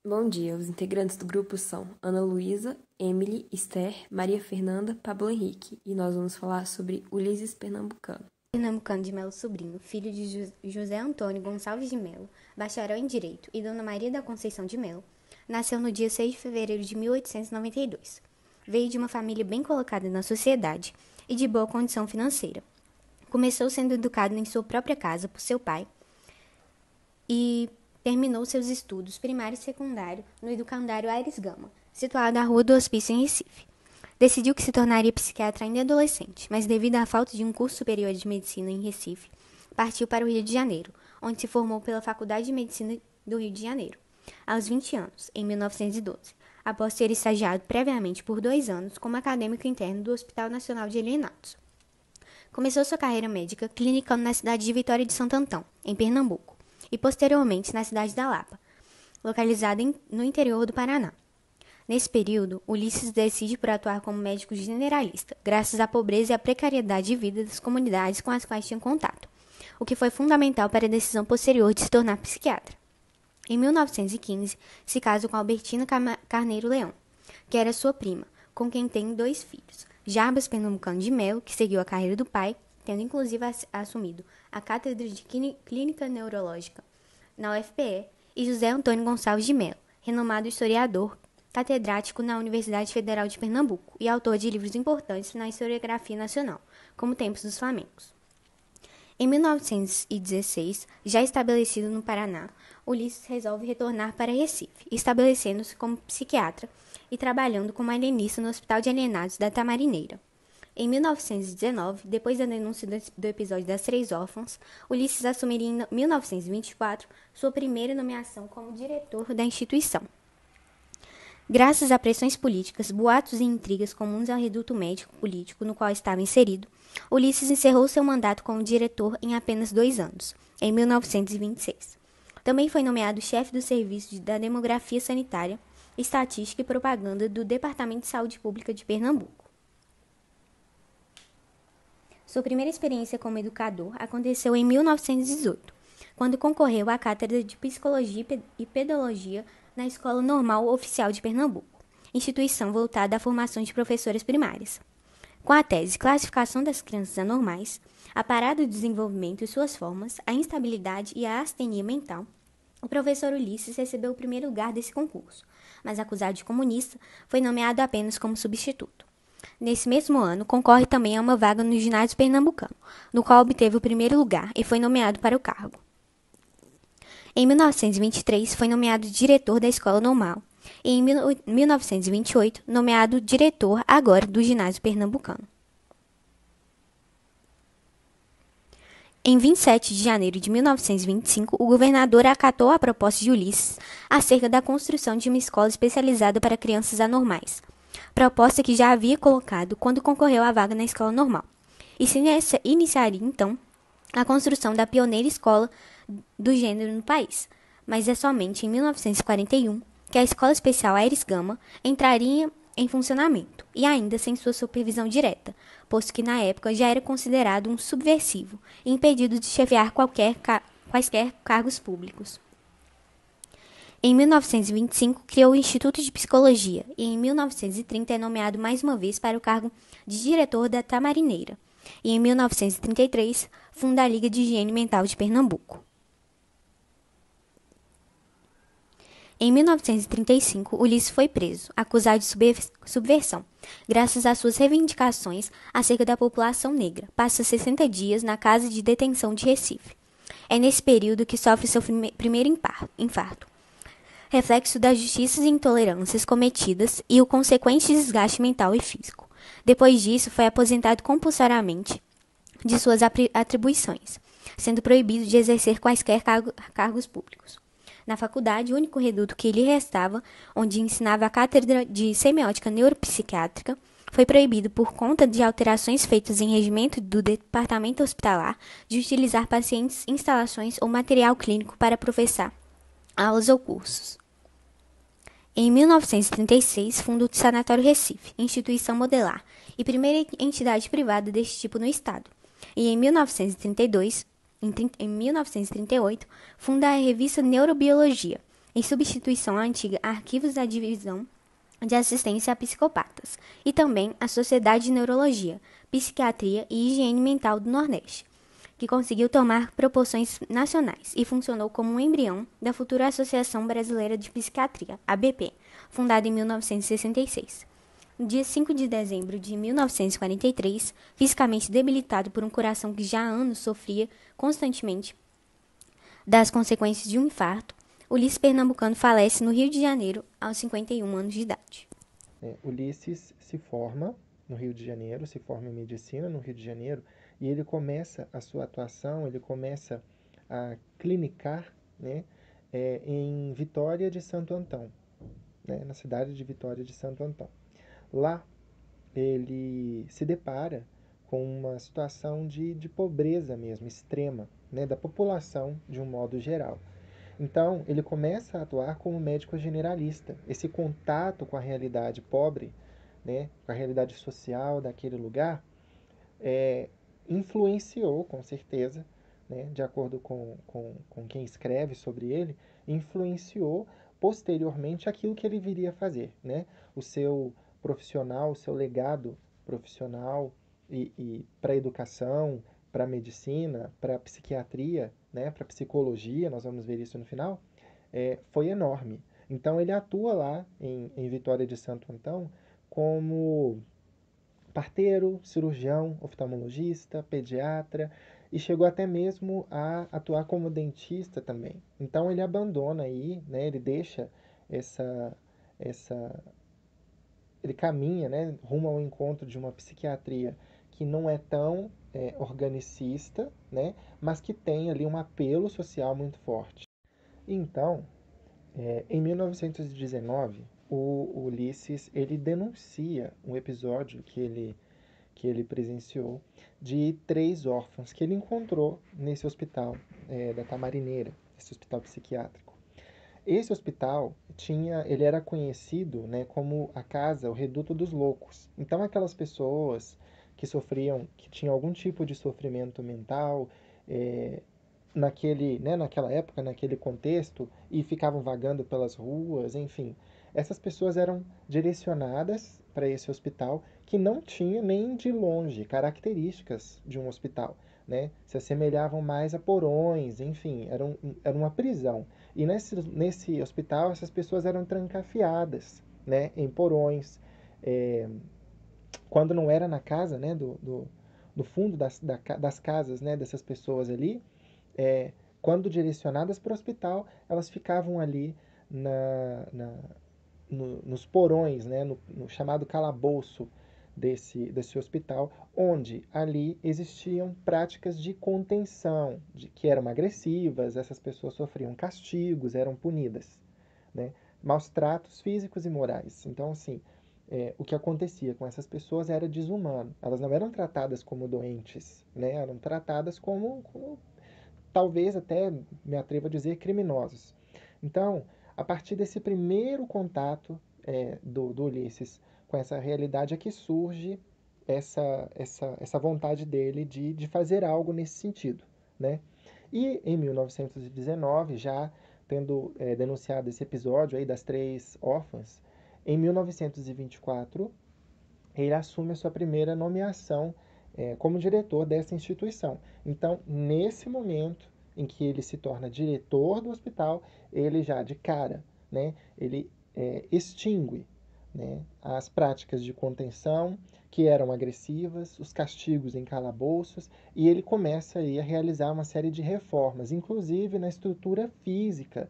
Bom dia, os integrantes do grupo são Ana Luísa, Emily, Esther, Maria Fernanda, Pablo Henrique, e nós vamos falar sobre Ulisses Pernambucano. Pernambucano de Melo Sobrinho, filho de José Antônio Gonçalves de Melo, bacharel em Direito, e Dona Maria da Conceição de Melo, nasceu no dia 6 de fevereiro de 1892. Veio de uma família bem colocada na sociedade e de boa condição financeira. Começou sendo educado em sua própria casa por seu pai e terminou seus estudos primário e secundário no Educandário Aires Gama, situado na Rua do Hospício, em Recife. Decidiu que se tornaria psiquiatra ainda adolescente, mas devido à falta de um curso superior de medicina em Recife, partiu para o Rio de Janeiro, onde se formou pela Faculdade de Medicina do Rio de Janeiro, aos 20 anos, em 1912, após ter estagiado previamente por 2 anos como acadêmico interno do Hospital Nacional de Alienados. Começou sua carreira médica clinicando na cidade de Vitória de Santo Antão, em Pernambuco, e posteriormente na cidade da Lapa, localizada no interior do Paraná. Nesse período, Ulisses decide por atuar como médico generalista, graças à pobreza e à precariedade de vida das comunidades com as quais tinha contato, o que foi fundamental para a decisão posterior de se tornar psiquiatra. Em 1915, se casa com Albertina Carneiro Leão, que era sua prima, com quem tem 2 filhos, Jarbas Pernambucano de Melo, que seguiu a carreira do pai, tendo inclusive assumido a cátedra de Clínica Neurológica na UFPE, e José Antônio Gonçalves de Melo, renomado historiador, catedrático na Universidade Federal de Pernambuco e autor de livros importantes na historiografia nacional, como Tempos dos Flamengos. Em 1916, já estabelecido no Paraná, Ulisses resolve retornar para Recife, estabelecendo-se como psiquiatra e trabalhando como alienista no Hospital de Alienados da Tamarineira. Em 1919, depois da denúncia do episódio das 3 órfãs, Ulisses assumiria em 1924 sua primeira nomeação como diretor da instituição. Graças a pressões políticas, boatos e intrigas comuns ao reduto médico político no qual estava inserido, Ulisses encerrou seu mandato como diretor em apenas 2 anos, em 1926. Também foi nomeado chefe do Serviço da Demografia Sanitária, Estatística e Propaganda do Departamento de Saúde Pública de Pernambuco. Sua primeira experiência como educador aconteceu em 1918, quando concorreu à cátedra de Psicologia e Pedologia na Escola Normal Oficial de Pernambuco, instituição voltada à formação de professoras primárias. Com a tese Classificação das Crianças Anormais, a parada do desenvolvimento e suas formas, a instabilidade e a astenia mental, o professor Ulisses recebeu o primeiro lugar desse concurso, mas acusado de comunista, foi nomeado apenas como substituto. Nesse mesmo ano, concorre também a uma vaga no ginásio pernambucano, no qual obteve o primeiro lugar e foi nomeado para o cargo. Em 1923, foi nomeado diretor da Escola Normal e, em 1928, nomeado diretor agora do ginásio pernambucano. Em 27 de janeiro de 1925, o governador acatou a proposta de Ulisses acerca da construção de uma escola especializada para crianças anormais, proposta que já havia colocado quando concorreu à vaga na Escola Normal, e se iniciaria, então, a construção da pioneira escola do gênero no país, mas é somente em 1941 que a Escola Especial Aires Gama entraria em funcionamento, e ainda sem sua supervisão direta, posto que na época já era considerado um subversivo e impedido de chefiar quaisquer cargos públicos. Em 1925, criou o Instituto de Psicologia e em 1930 é nomeado mais uma vez para o cargo de diretor da Tamarineira, e em 1933 funda a Liga de Higiene Mental de Pernambuco. Em 1935, Ulisses foi preso, acusado de subversão, graças às suas reivindicações acerca da população negra. Passa 60 dias na casa de detenção de Recife. É nesse período que sofre seu primeiro infarto, reflexo das justiças e intolerâncias cometidas e o consequente desgaste mental e físico. Depois disso, foi aposentado compulsoriamente de suas atribuições, sendo proibido de exercer quaisquer cargos públicos. Na faculdade, o único reduto que lhe restava, onde ensinava a cátedra de semiótica neuropsiquiátrica, foi proibido por conta de alterações feitas em regimento do departamento hospitalar de utilizar pacientes, instalações ou material clínico para professar aulas ou cursos. Em 1936, funda o Sanatório Recife, instituição modelar e primeira entidade privada deste tipo no estado. E em 1938, funda a revista Neurobiologia, em substituição à antiga Arquivos da Divisão de Assistência a Psicopatas, e também a Sociedade de Neurologia, Psiquiatria e Higiene Mental do Nordeste, que conseguiu tomar proporções nacionais e funcionou como um embrião da futura Associação Brasileira de Psiquiatria, ABP, fundada em 1966. No dia 5 de dezembro de 1943, fisicamente debilitado por um coração que já há anos sofria constantemente das consequências de um infarto, Ulisses Pernambucano falece no Rio de Janeiro aos 51 anos de idade. Ulisses se forma no Rio de Janeiro, se forma em medicina no Rio de Janeiro, e ele começa a sua atuação, ele começa a clinicar, né, em Vitória de Santo Antão, né, na cidade de Vitória de Santo Antão. Lá ele se depara com uma situação de pobreza mesmo, extrema, né, da população de um modo geral. Então, ele começa a atuar como médico generalista. Esse contato com a realidade pobre, né, com a realidade social daquele lugar, influenciou, com certeza, né, de acordo com quem escreve sobre ele, influenciou posteriormente aquilo que ele viria a fazer, né? O seu profissional, o seu legado profissional e para a educação, para a medicina, para a psiquiatria, né, para a psicologia, nós vamos ver isso no final, foi enorme. Então ele atua lá em Vitória de Santo Antão como parteiro, cirurgião, oftalmologista, pediatra e chegou até mesmo a atuar como dentista também. Então ele abandona aí, né, ele deixa essa, essa, ele caminha, né, rumo ao encontro de uma psiquiatria que não é tão organicista, né, mas que tem ali um apelo social muito forte. Então, em 1919, o Ulisses ele denuncia um episódio que ele presenciou de 3 órfãos que ele encontrou nesse hospital da Tamarineira, esse hospital psiquiátrico. Esse hospital ele era conhecido, né, como a casa, o reduto dos loucos. Então aquelas pessoas que sofriam, que tinham algum tipo de sofrimento mental, naquela época, naquele contexto, e ficavam vagando pelas ruas, enfim. Essas pessoas eram direcionadas para esse hospital que não tinha nem de longe características de um hospital, né? Se assemelhavam mais a porões, enfim, era uma prisão. E nesse hospital, essas pessoas eram trancafiadas, né, em porões. Quando não era na casa, né, do fundo das casas, né, dessas pessoas ali, quando direcionadas para o hospital, elas ficavam ali nos porões, né, no chamado calabouço desse hospital, onde ali existiam práticas de contenção, que eram agressivas, essas pessoas sofriam castigos, eram punidas, né? Maus tratos físicos e morais. Então, assim, o que acontecia com essas pessoas era desumano. Elas não eram tratadas como doentes, né? Eram tratadas como talvez até me atrevo a dizer criminosos. Então, a partir desse primeiro contato do Ulisses com essa realidade é que surge essa vontade dele de fazer algo nesse sentido, né? E em 1919, já tendo denunciado esse episódio aí das 3 órfãs, em 1924 ele assume a sua primeira nomeação como diretor dessa instituição. Então, nesse momento em que ele se torna diretor do hospital, ele já de cara, né, ele extingue, né, as práticas de contenção que eram agressivas, os castigos em calabouços, e ele começa aí a realizar uma série de reformas, inclusive na estrutura física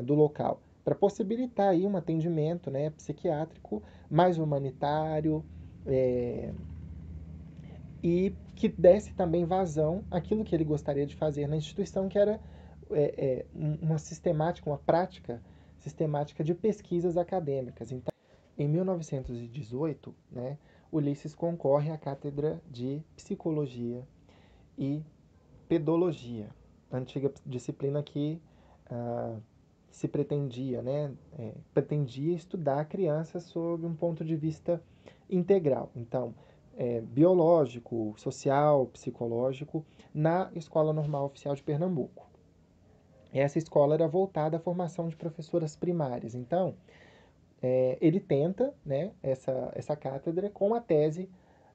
do local, para possibilitar aí um atendimento, né, psiquiátrico mais humanitário, e que desse também vazão àquilo que ele gostaria de fazer na instituição, que era uma sistemática, uma prática sistemática de pesquisas acadêmicas. Então, em 1918, né, Ulisses concorre à cátedra de Psicologia e Pedologia, antiga disciplina que se pretendia, né, pretendia estudar crianças sob um ponto de vista integral. Então, biológico, social, psicológico, na Escola Normal Oficial de Pernambuco. essa escola era voltada à formação de professoras primárias. Então, ele tenta, né, essa cátedra com a tese,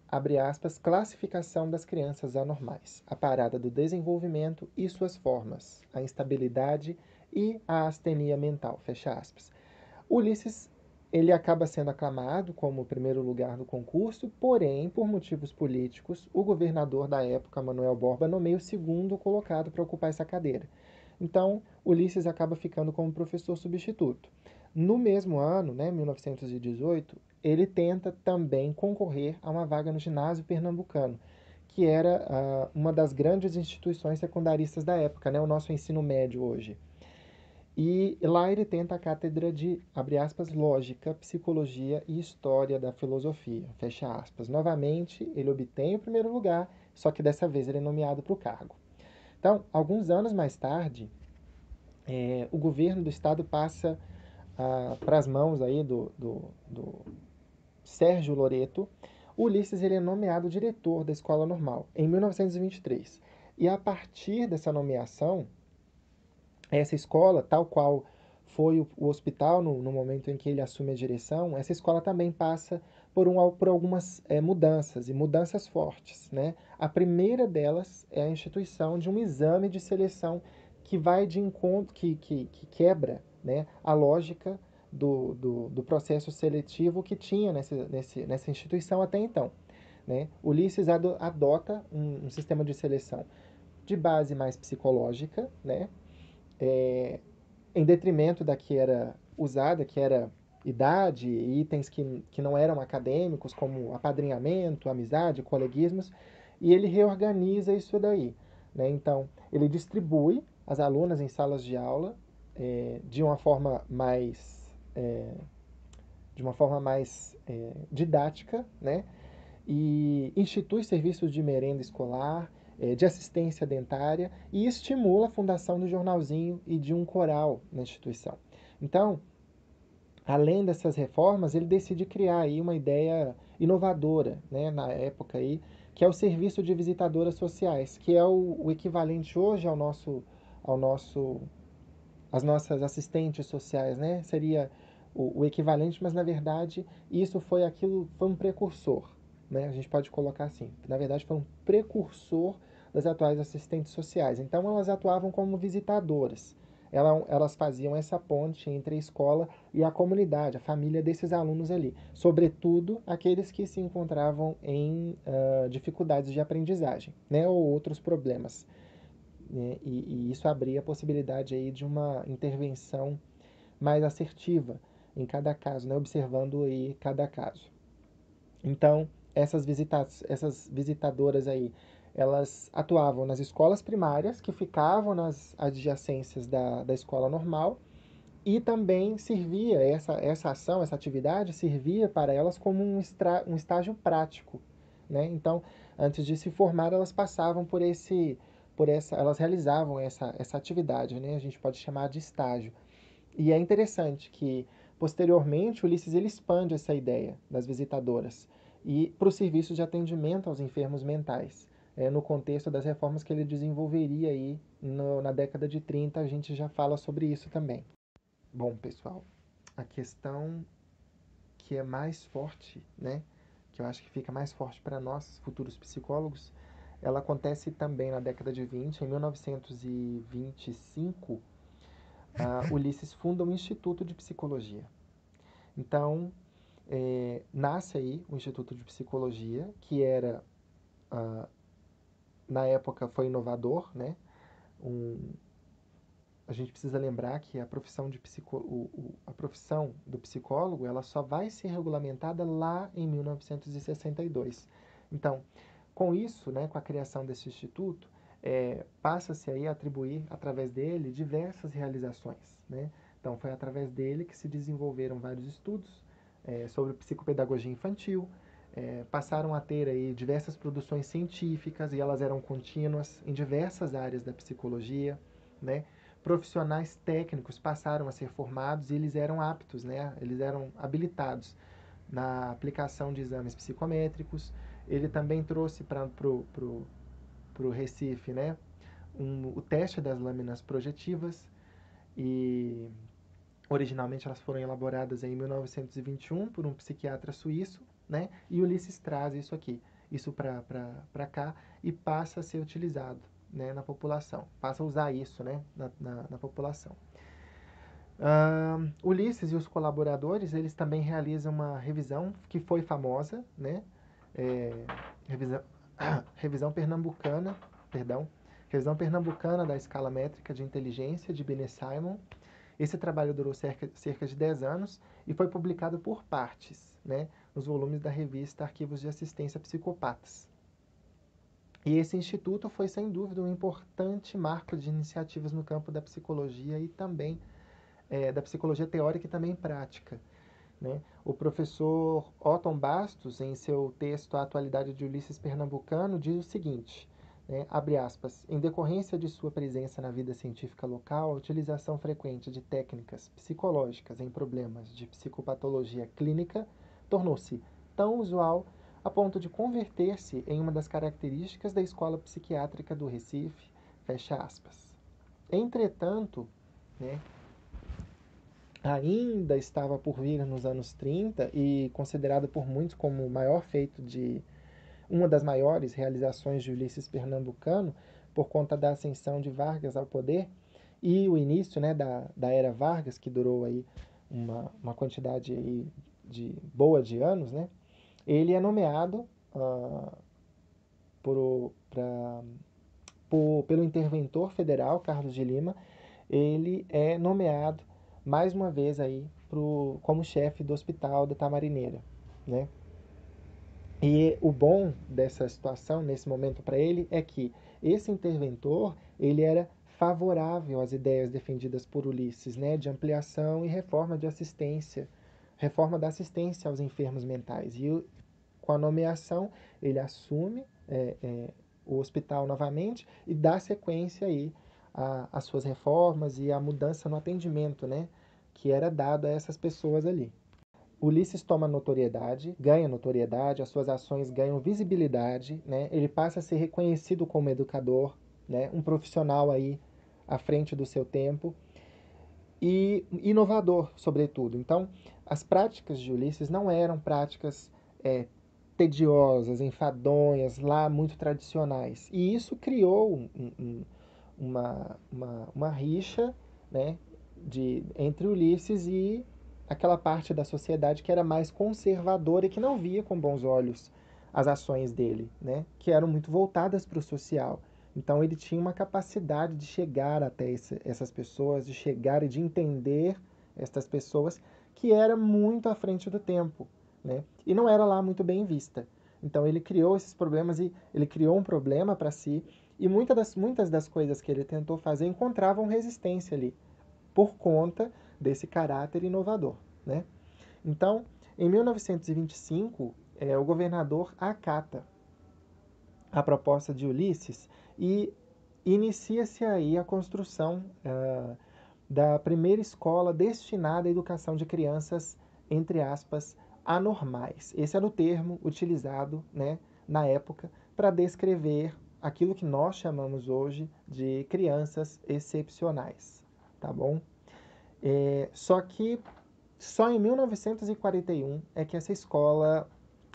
abre aspas, classificação das crianças anormais, a parada do desenvolvimento e suas formas, a instabilidade e a astenia mental, fecha aspas. Ulisses, ele acaba sendo aclamado como o primeiro lugar no concurso, porém, por motivos políticos, o governador da época, Manuel Borba, nomeia o segundo colocado para ocupar essa cadeira. Então, Ulisses acaba ficando como professor substituto. No mesmo ano, né, 1918, ele tenta também concorrer a uma vaga no ginásio pernambucano, que era uma das grandes instituições secundaristas da época, né, o nosso ensino médio hoje. E lá ele tenta a cátedra de, abre aspas, lógica, psicologia e história da filosofia, fecha aspas. Novamente, ele obtém o primeiro lugar, só que dessa vez ele é nomeado para o cargo. Então, alguns anos mais tarde, o governo do estado passa para as mãos aí do Sérgio Loreto. O Ulisses ele é nomeado diretor da Escola Normal em 1923. E a partir dessa nomeação, essa escola, tal qual foi o hospital no momento em que ele assume a direção, essa escola também passa por algumas mudanças, e mudanças fortes. Né? A primeira delas é a instituição de um exame de seleção vai de encontro, que quebra, né, a lógica do processo seletivo que tinha nessa instituição até então. Né? Ulisses adota um sistema de seleção de base mais psicológica, né? Em detrimento da que era usada, que era idade, itens que não eram acadêmicos, como apadrinhamento, amizade, coleguismos, e ele reorganiza isso daí. Né? Então, ele distribui as alunas em salas de aula de uma forma mais didática, né? E institui serviços de merenda escolar, de assistência dentária e estimula a fundação do jornalzinho e de um coral na instituição. Então, além dessas reformas, ele decide criar aí uma ideia inovadora, né, na época aí, que é o serviço de visitadoras sociais, que é o equivalente hoje ao nosso, às nossas assistentes sociais, né? Seria o equivalente, mas na verdade isso foi um precursor, né? A gente pode colocar assim, na verdade foi um precursor das atuais assistentes sociais. Então elas atuavam como visitadoras. Elas faziam essa ponte entre a escola e a comunidade, a família desses alunos ali, sobretudo aqueles que se encontravam em dificuldades de aprendizagem, né, ou outros problemas. Né, e isso abria a possibilidade aí de uma intervenção mais assertiva em cada caso, né, observando aí cada caso. Então, essas visitadoras aí, elas atuavam nas escolas primárias, que ficavam nas adjacências da escola normal, e também servia, essa ação, essa atividade, servia para elas como um estágio prático. Né? Então, antes de se formar, elas passavam elas realizavam essa atividade, né? A gente pode chamar de estágio. E é interessante que, posteriormente, Ulisses ele expande essa ideia das visitadoras e para os serviços de atendimento aos enfermos mentais. No contexto das reformas que ele desenvolveria aí na década de 30, a gente já fala sobre isso também. Bom, pessoal, a questão que é mais forte, né, que eu acho que fica mais forte para nós, futuros psicólogos, ela acontece também na década de 20, em 1925, Ulisses funda um Instituto de Psicologia. Então, nasce aí o Instituto de Psicologia, que era, na época, foi inovador, né? A gente precisa lembrar que a profissão do psicólogo ela só vai ser regulamentada lá em 1962. Então, com isso, né, com a criação desse instituto, passa-se aí a atribuir, através dele, diversas realizações. Né? Então, foi através dele que se desenvolveram vários estudos sobre psicopedagogia infantil, passaram a ter aí diversas produções científicas e elas eram contínuas em diversas áreas da psicologia, né? Profissionais técnicos passaram a ser formados e eles eram aptos, né? Eles eram habilitados na aplicação de exames psicométricos. Ele também trouxe para o Recife, né, o teste das lâminas projetivas, e originalmente elas foram elaboradas em 1921 por um psiquiatra suíço, né? E Ulisses traz isso para cá e passa a ser utilizado, né, na população, passa a usar isso, né, na população. Ulisses e os colaboradores, eles também realizam uma revisão que foi famosa, né? Revisão, revisão pernambucana, perdão, revisão pernambucana da escala métrica de inteligência de Binet Simon. Esse trabalho durou cerca de 10 anos e foi publicado por partes, né, nos volumes da revista Arquivos de Assistência a Psicopatas. E esse instituto foi, sem dúvida, um importante marco de iniciativas no campo da psicologia e também da psicologia teórica e também prática, né? O professor Otton Bastos, em seu texto A Atualidade de Ulisses Pernambucano, diz o seguinte, né, abre aspas, em decorrência de sua presença na vida científica local, a utilização frequente de técnicas psicológicas em problemas de psicopatologia clínica tornou-se tão usual a ponto de converter-se em uma das características da escola psiquiátrica do Recife, fecha aspas. Entretanto, né, ainda estava por vir nos anos 30 e considerado por muitos como o maior feito de uma das maiores realizações de Ulisses Pernambucano, por conta da ascensão de Vargas ao poder e o início, né, da era Vargas, que durou aí uma quantidade aí boa de anos, né, ele é nomeado pelo interventor federal, Carlos de Lima, ele é nomeado mais uma vez aí como chefe do Hospital da Tamarineira, né? E o bom dessa situação, nesse momento para ele, é que esse interventor, ele era favorável às ideias defendidas por Ulisses, né, de ampliação e reforma da assistência aos enfermos mentais. E com a nomeação, ele assume o hospital novamente e dá sequência aí às suas reformas e à mudança no atendimento, né, que era dado a essas pessoas ali. Ulisses toma notoriedade, ganha notoriedade, as suas ações ganham visibilidade, né? Ele passa a ser reconhecido como educador, né? Um profissional aí à frente do seu tempo e inovador, sobretudo. Então, as práticas de Ulisses não eram práticas tediosas, enfadonhas, lá muito tradicionais. E isso criou uma rixa, né, entre Ulisses e aquela parte da sociedade que era mais conservadora e que não via com bons olhos as ações dele, né, que eram muito voltadas para o social. Então ele tinha uma capacidade de chegar até essas pessoas, de chegar e de entender estas pessoas, que era muito à frente do tempo, né, e não era lá muito bem vista. Então ele criou esses problemas e ele criou um problema para si, e muitas das coisas que ele tentou fazer encontravam resistência ali, por conta desse caráter inovador, né? Então, em 1925, o governador acata a proposta de Ulisses e inicia-se aí a construção da primeira escola destinada à educação de crianças, entre aspas, anormais. Esse era o termo utilizado, né, na época para descrever aquilo que nós chamamos hoje de crianças excepcionais, tá bom? Só que só em 1941 é que essa escola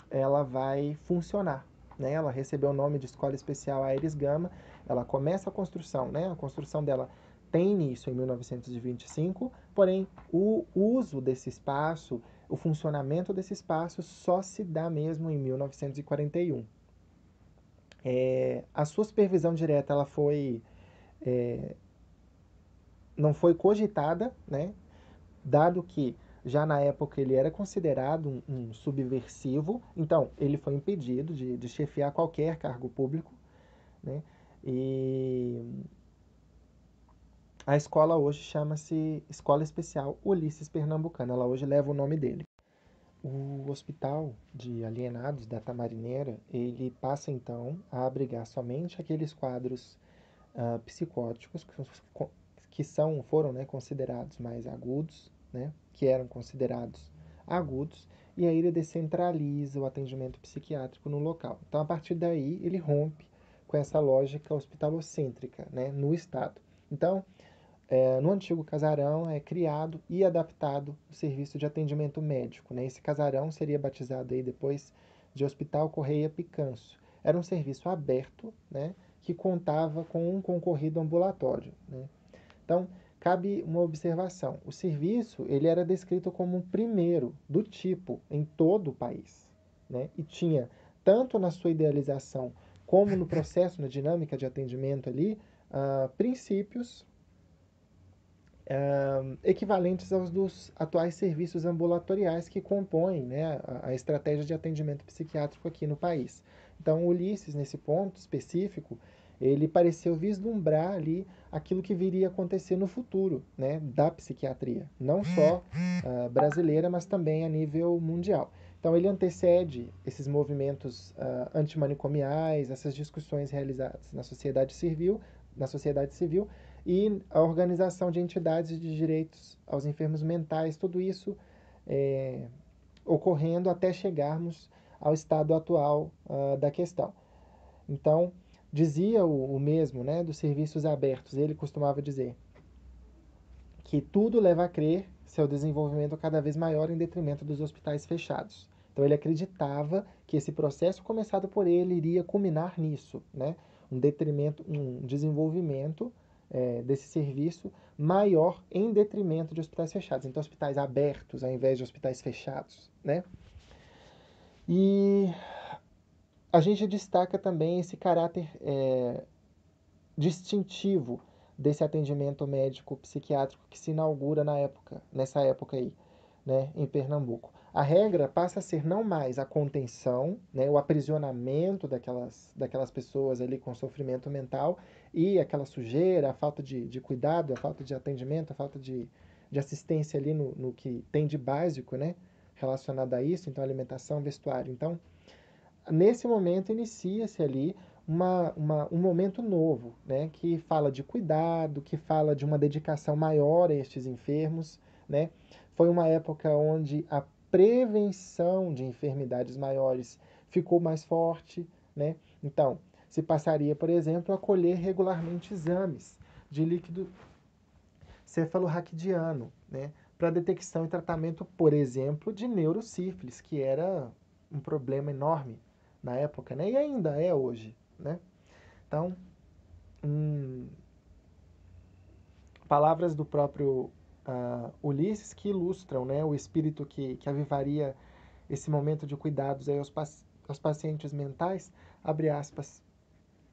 ela vai funcionar, né? Ela recebeu o nome de Escola Especial Aires Gama, ela começa a construção, né? A construção dela tem início em 1925, porém o uso desse espaço, o funcionamento desse espaço só se dá mesmo em 1941. A sua supervisão direta ela não foi cogitada, né? Dado que já na época ele era considerado um subversivo, então ele foi impedido de chefiar qualquer cargo público, né? E a escola hoje chama-se Escola Especial Ulisses Pernambucano, ela hoje leva o nome dele. O hospital de alienados da Tamarineira, ele passa então a abrigar somente aqueles quadros psicóticos que foram, né, considerados mais agudos, né, que eram considerados agudos, e aí ele descentraliza o atendimento psiquiátrico no local. Então, a partir daí, ele rompe com essa lógica hospitalocêntrica, né, no Estado. Então, no antigo casarão é criado e adaptado o serviço de atendimento médico, né? Esse casarão seria batizado aí depois de Hospital Correia Picanço. Era um serviço aberto, né, que contava com um concorrido ambulatório, né? Então, cabe uma observação. O serviço ele era descrito como o primeiro do tipo em todo o país, né? E tinha, tanto na sua idealização como no processo, na dinâmica de atendimento ali, princípios equivalentes aos dos atuais serviços ambulatoriais que compõem, né, a estratégia de atendimento psiquiátrico aqui no país. Então, Ulisses, nesse ponto específico, ele pareceu vislumbrar ali aquilo que viria a acontecer no futuro, né, da psiquiatria, não só brasileira, mas também a nível mundial. Então, ele antecede esses movimentos antimanicomiais, essas discussões realizadas na sociedade civil, e a organização de entidades de direitos aos enfermos mentais, tudo isso ocorrendo até chegarmos ao estado atual da questão. Então, dizia o mesmo, né, dos serviços abertos, ele costumava dizer que tudo leva a crer seu desenvolvimento cada vez maior em detrimento dos hospitais fechados. Então, ele acreditava que esse processo começado por ele iria culminar nisso, né, um desenvolvimento desse serviço maior em detrimento de hospitais fechados. Então, hospitais abertos ao invés de hospitais fechados, né? E a gente destaca também esse caráter distintivo desse atendimento médico psiquiátrico que se inaugura nessa época aí, né, em Pernambuco. A regra passa a ser não mais a contenção, né, o aprisionamento daquelas pessoas ali com sofrimento mental e aquela sujeira, a falta de cuidado, a falta de atendimento, a falta de assistência ali no que tem de básico, né, relacionado a isso, então alimentação, vestuário. Então, nesse momento inicia-se ali um momento novo, né, que fala de cuidado, que fala de uma dedicação maior a estes enfermos, né? Foi uma época onde a prevenção de enfermidades maiores ficou mais forte, né? Então, se passaria, por exemplo, a colher regularmente exames de líquido cefalorraquidiano, né, para detecção e tratamento, por exemplo, de neurosífilis, que era um problema enorme na época, né, e ainda é hoje, né? Então, palavras do próprio Ulisses que ilustram, né, o espírito que avivaria esse momento de cuidados aí aos pacientes mentais, abre aspas,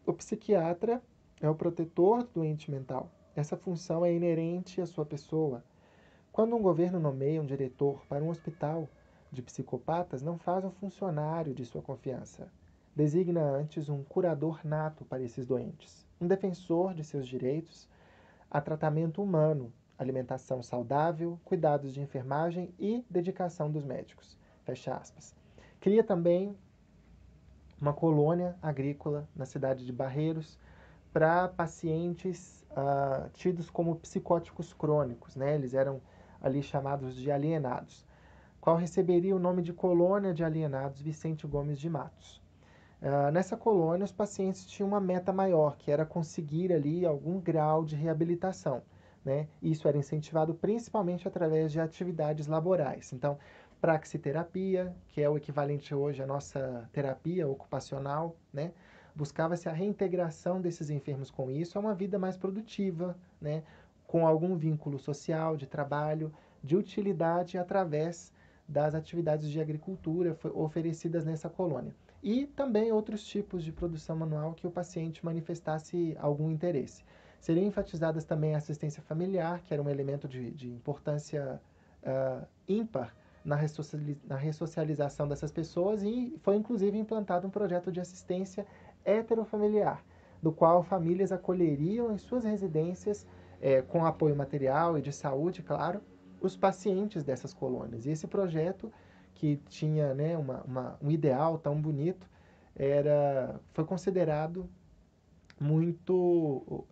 o psiquiatra é o protetor do doente mental. Essa função é inerente à sua pessoa. Quando um governo nomeia um diretor para um hospital de psicopatas, não faz um funcionário de sua confiança. Designa antes um curador nato para esses doentes, um defensor de seus direitos a tratamento humano, alimentação saudável, cuidados de enfermagem e dedicação dos médicos. Fecha aspas. Cria também uma colônia agrícola na cidade de Barreiros para pacientes tidos como psicóticos crônicos, né? Eles eram ali chamados de alienados, qual receberia o nome de Colônia de Alienados Vicente Gomes de Matos. Nessa colônia, os pacientes tinham uma meta maior, que era conseguir ali algum grau de reabilitação, né? Isso era incentivado principalmente através de atividades laborais. Então, praxiterapia, que é o equivalente hoje à nossa terapia ocupacional, né? Buscava-se a reintegração desses enfermos com isso a uma vida mais produtiva, né? Com algum vínculo social, de trabalho, de utilidade através das atividades de agricultura oferecidas nessa colônia. E também outros tipos de produção manual que o paciente manifestasse algum interesse. Seriam enfatizadas também a assistência familiar, que era um elemento de importância ímpar na ressocialização dessas pessoas, e foi inclusive implantado um projeto de assistência heterofamiliar, do qual famílias acolheriam em suas residências, com apoio material e de saúde, claro, os pacientes dessas colônias. E esse projeto, que tinha, né, um ideal tão bonito, foi considerado muito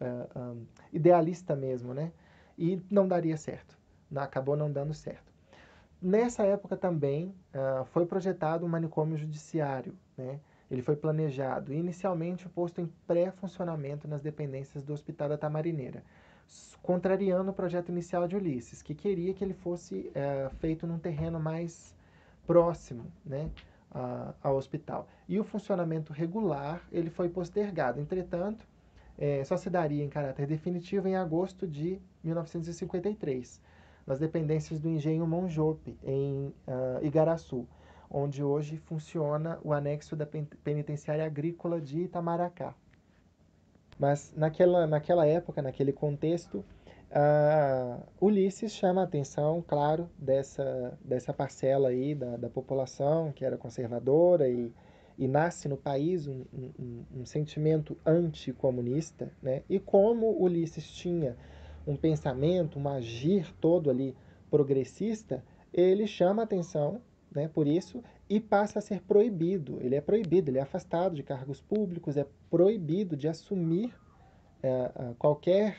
idealista mesmo, né? E não daria certo, acabou não dando certo. Nessa época também foi projetado um manicômio judiciário, né? ele foi planejado inicialmente posto em pré-funcionamento nas dependências do Hospital da Tamarineira, contrariando o projeto inicial de Ulisses, que queria que ele fosse feito num terreno mais próximo, né, ao hospital. E o funcionamento regular ele foi postergado. Entretanto, só se daria em caráter definitivo em agosto de 1953, nas dependências do engenho Monjope, em Igaraçu, onde hoje funciona o anexo da penitenciária agrícola de Itamaracá. Mas naquela época, naquele contexto, Ulisses chama a atenção, claro, dessa parcela aí da população que era conservadora e nasce no país um sentimento anticomunista, né? E como Ulisses tinha um pensamento, um agir todo ali progressista, ele chama a atenção, né, por isso, e passa a ser proibido. Ele é afastado de cargos públicos, é proibido de assumir qualquer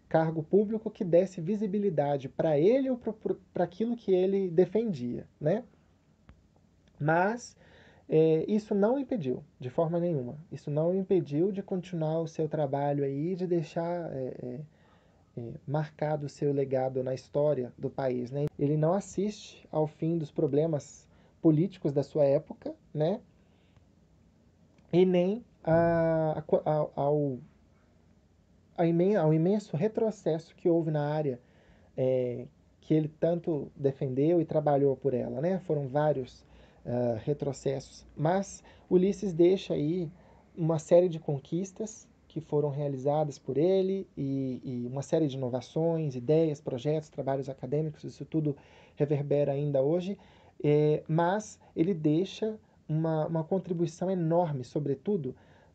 cargo público que desse visibilidade para ele ou para aquilo que ele defendia, né? Mas isso não impediu, de forma nenhuma, isso não impediu de continuar o seu trabalho aí, de deixar marcado o seu legado na história do país, né? Ele não assiste ao fim dos problemas políticos da sua época, né? E nem ao imenso retrocesso que houve na área que ele tanto defendeu e trabalhou por ela, né? Foram vários retrocessos, mas Ulisses deixa aí uma série de conquistas que foram realizadas por ele e uma série de inovações, ideias, projetos, trabalhos acadêmicos, isso tudo reverbera ainda hoje, mas ele deixa uma contribuição enorme, sobretudo,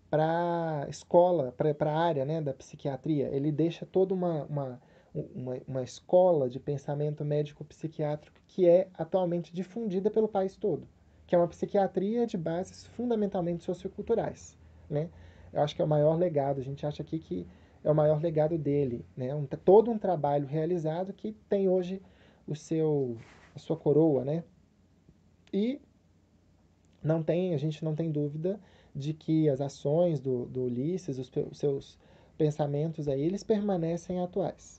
para a escola, para a área, né, da psiquiatria. Ele deixa toda uma escola de pensamento médico-psiquiátrico que é atualmente difundida pelo país todo, que é uma psiquiatria de bases fundamentalmente socioculturais, né? Eu acho que é o maior legado, a gente acha aqui que é o maior legado dele, né? Todo um trabalho realizado que tem hoje a sua coroa, né? E a gente não tem dúvida de que as ações do Ulisses, os seus pensamentos aí, eles permanecem atuais.